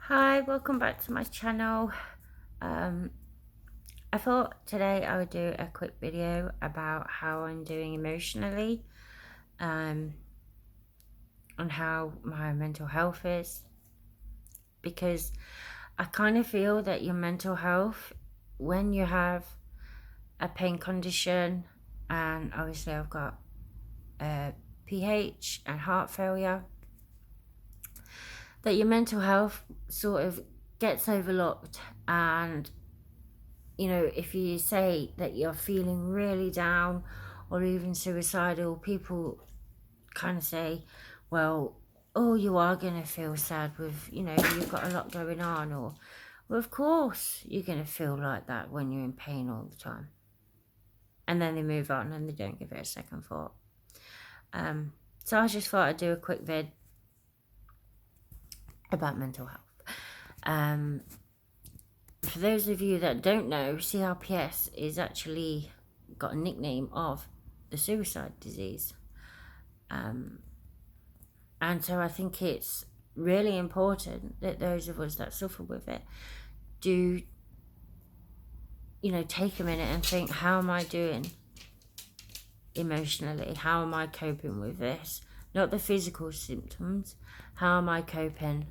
Hi, welcome back to my channel. I thought today I would do a quick video about how I'm doing emotionally, and how my mental health is, because I kind of feel that your mental health, when you have a pain condition, and obviously I've got PH and heart failure, that your mental health sort of gets overlooked. And if you say that you're feeling really down or even suicidal, people kind of say, well, oh, you are going to feel sad with, you've got a lot going on. Or, well, of course you're going to feel like that when you're in pain all the time. And then they move on and they don't give it a second thought. So I just thought I'd do a quick vid about mental health. For those of you that don't know, CRPS is actually got a nickname of the suicide disease. And so I think it's really important that those of us that suffer with it do, take a minute and think, how am I doing emotionally? How am I coping with this? Not the physical symptoms. How am I coping,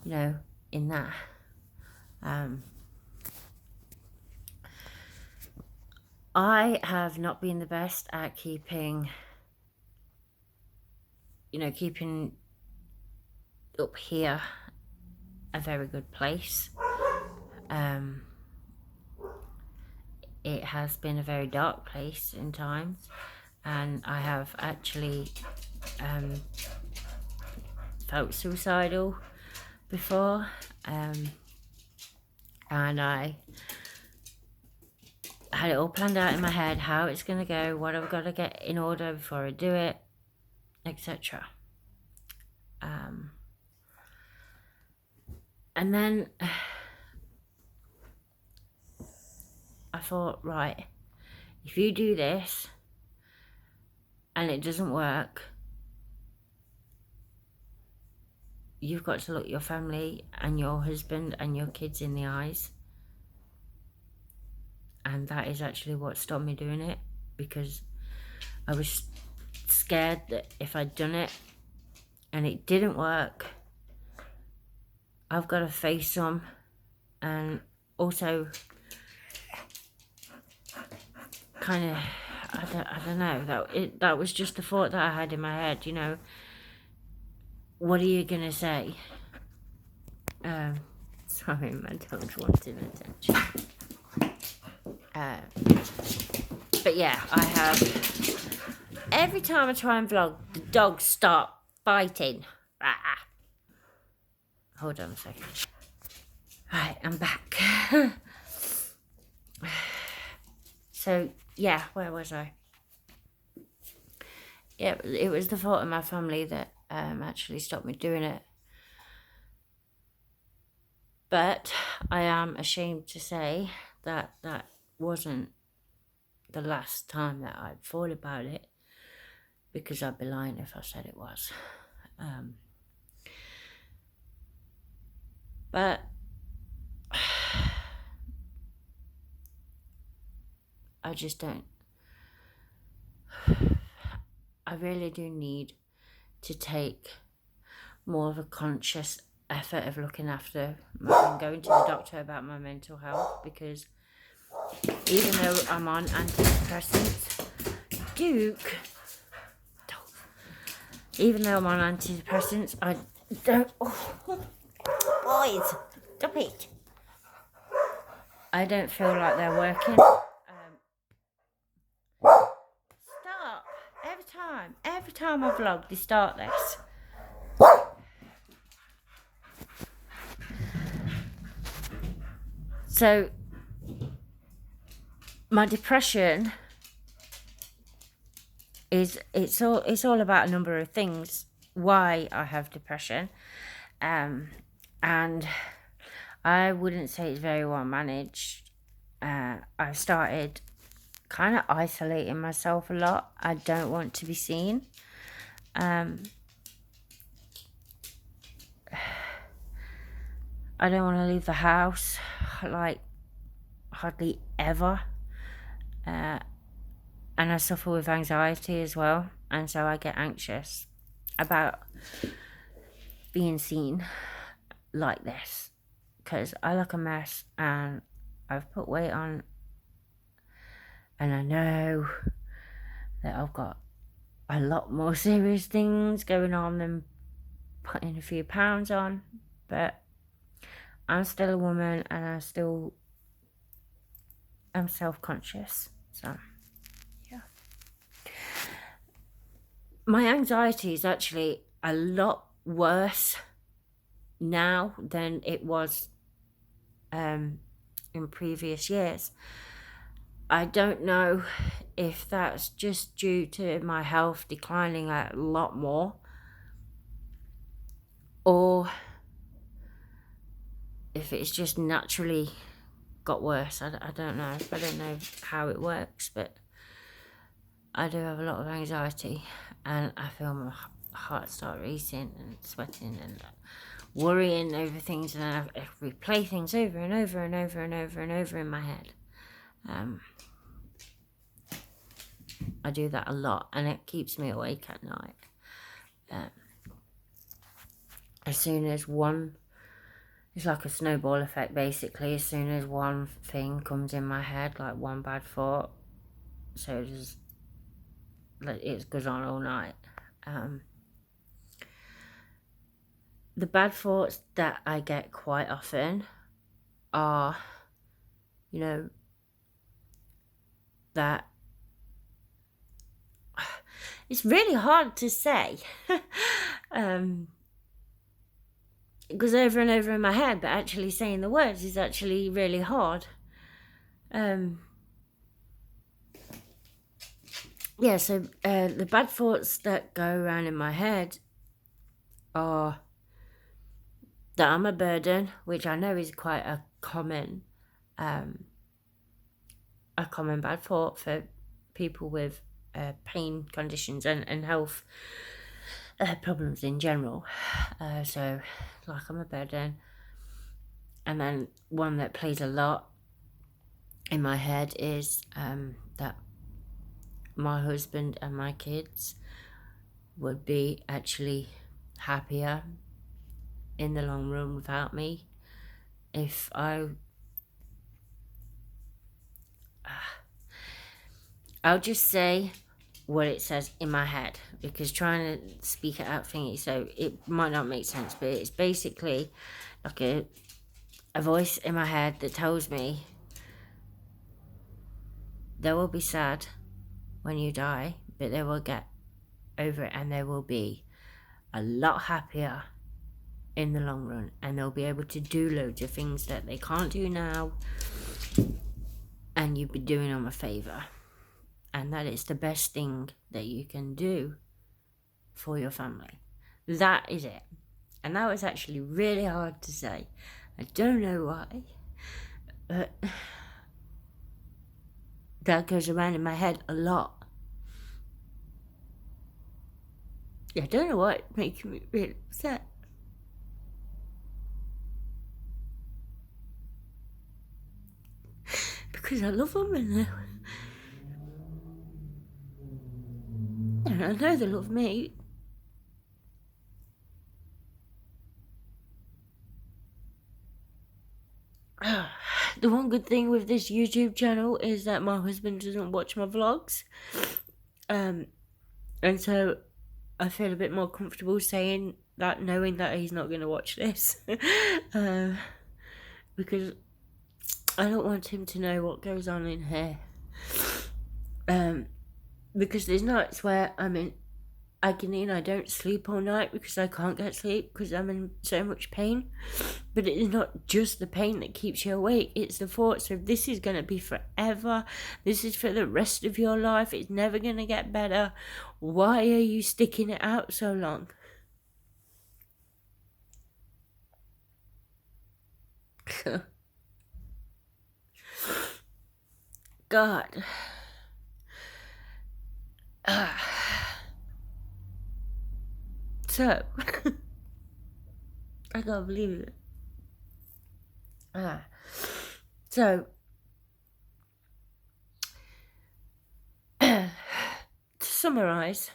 in that? I have not been the best at keeping up here a very good place. It has been a very dark place in times, and I have actually felt suicidal before, and I had it all planned out in my head, how it's going to go, what I've got to get in order before I do it, etc. And then I thought, right, if you do this and it doesn't work, you've got to look your family and your husband and your kids in the eyes. And that is actually what stopped me doing it, because I was scared that if I'd done it and it didn't work, I've got to face them. And also kind of, I don't know, that was just the thought that I had in my head, what are you gonna say? Sorry, my dog's wanting attention. But yeah, I have, every time I try and vlog, the dogs start fighting. Hold on a second. Right, I'm back. So yeah, where was I? Yeah, it was the thought of my family that actually stopped me doing it. But I am ashamed to say that that wasn't the last time that I'd thought about it, because I'd be lying if I said it was. But I just don't. I really do need to take more of a conscious effort of looking after and going to the doctor about my mental health, because even though I'm on antidepressants, even though I'm on antidepressants, I don't, boys, stop it. I don't feel like they're working. Stop. Every time I vlog, they start this. So my depression is, it's all about a number of things why I have depression, and I wouldn't say it's very well managed. I started kind of isolating myself a lot. I don't want to be seen. I don't want to leave the house, like, hardly ever. And I suffer with anxiety as well, and so I get anxious about being seen like this, because I look a mess and I've put weight on, and I know that I've got a lot more serious things going on than putting a few pounds on, but I'm still a woman and I'm self-conscious. So yeah, my anxiety is actually a lot worse now than it was in previous years. I don't know if that's just due to my health declining a lot more, or if it's just naturally got worse. I don't know. I don't know how it works, but I do have a lot of anxiety, and I feel my heart start racing and sweating and worrying over things, and I replay things over and over and over and over and over in my head. I do that a lot, and it keeps me awake at night. As soon as one, it's like a snowball effect basically. As soon as one thing comes in my head, like one bad thought, so it goes on all night. The bad thoughts that I get quite often are, that it's really hard to say. It goes over and over in my head, but actually saying the words is actually really hard. So the bad thoughts that go around in my head are that I'm a burden, which I know is quite a common bad thought for people with pain conditions and health problems in general. So, like, I'm a burden. And then one that plays a lot in my head is that my husband and my kids would be actually happier in the long run without me if I'll just say what it says in my head, because trying to speak it out thingy, so it might not make sense, but it's basically like a voice in my head that tells me they will be sad when you die, but they will get over it, and they will be a lot happier in the long run, and they'll be able to do loads of things that they can't do now, and you'd be doing them a favor, and that is the best thing that you can do for your family. That is it. And that was actually really hard to say. I don't know why, but that goes around in my head a lot. I don't know why it makes me really upset. Because I love them, and I know they love me. The one good thing with this YouTube channel is that my husband doesn't watch my vlogs. And so I feel a bit more comfortable saying that, knowing that he's not going to watch this. Because I don't want him to know what goes on in here. Because there's nights where I'm in agony and I don't sleep all night because I can't get sleep because I'm in so much pain. But it is not just the pain that keeps you awake, it's the thoughts of this is going to be forever, this is for the rest of your life, it's never going to get better, why are you sticking it out so long? God. So I can't believe it. So, to summarise,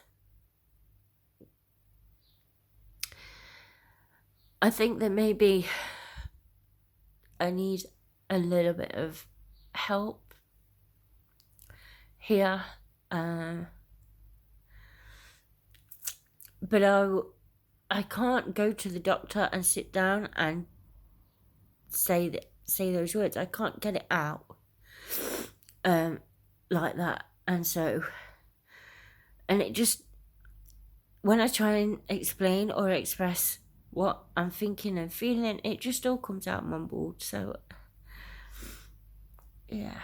I think that maybe I need a little bit of help here, but I can't go to the doctor and sit down and say those words. I can't get it out like that, and so, and it just, when I try and explain or express what I'm thinking and feeling, it just all comes out mumbled. So yeah.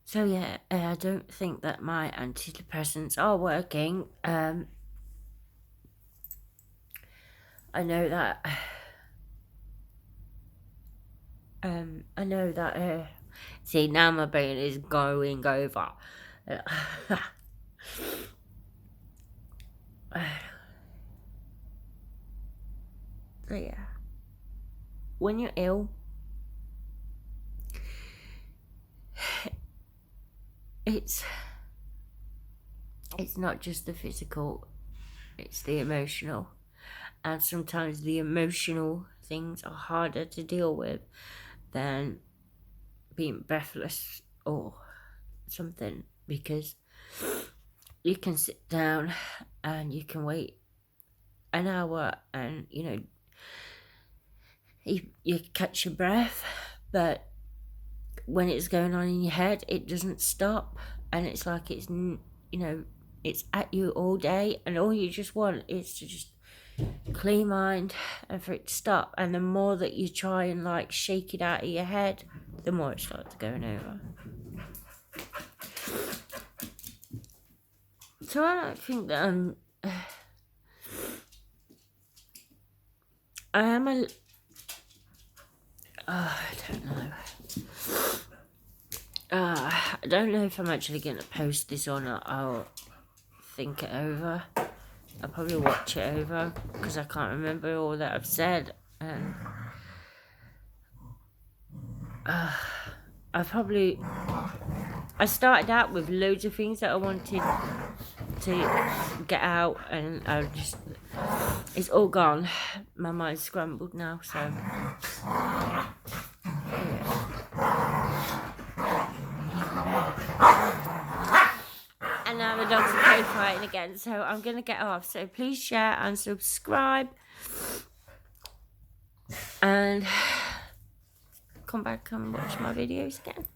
So yeah, I don't think that my antidepressants are working. I know that. I know that. See, now my brain is going over. So yeah, when you're ill, it's not just the physical, it's the emotional. And sometimes the emotional things are harder to deal with than being breathless or something, because you can sit down and you can wait an hour and, you know, you catch your breath, but when it's going on in your head, it doesn't stop, and it's like it's, you know, it's at you all day, and all you just want is to just clear mind and for it to stop. And the more that you try and like shake it out of your head, the more it starts going over. So I don't think that I am a I don't know. I don't know if I'm actually going to post this or not. I'll think it over. I'll probably watch it over because I can't remember all that I've said. And I started out with loads of things that I wanted to get out, and it's all gone. My mind's scrambled now, so yeah. And now the dogs are co-fighting again, so I'm going to get off. So please share and subscribe. And come back and watch my videos again.